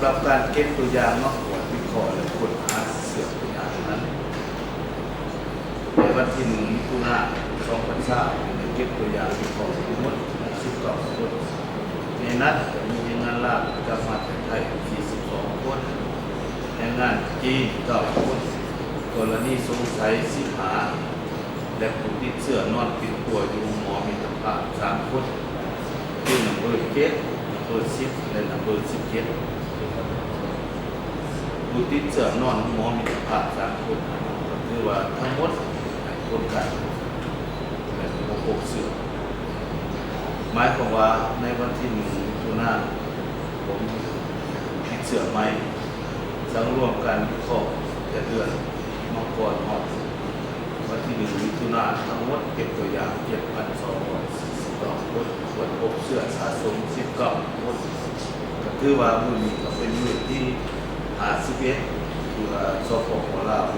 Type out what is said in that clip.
หรับการเก็บตัวอย่างมาตรวจวิเคราะห์และค้นหาเสื่อมตัวอย่างนั้นในวันที่1 มิถุนายน 2020ได้เก็บตัวอย่างวิเคราะห์ทั้งหมด19 คนในนั้นจะมีแรงงานลาวประจำประเทศไทย42 คนแรงงานจีน9 คนกรณีสงสัยสิหาและผู้ติดเชื้อนอนปิดตัวอยู่หมอมิตรภาพ3 คนที่อำเภอเกตอำเภอ10และอำเภอ17ผู้ติดเชื้อนอนหมอมิตรภาพ3 คนก็คือว่าทั้งหมดคนกันและบ่พบเชื้อหมายความว่าในวันที่1 มิถุนายนผมติดเชื้อใหม่สังรวมการวิเคราะห์แต่เดือนมกราคมวันที่1 มิถุนายนทั้งหมดเก็บตัวอย่าง 7,242 คนตรวจพบเชื้อสะสม19 คนก็คือว่ามื้อนี้ก็เป็นมื้อที่51ที่ว่าสปปลาว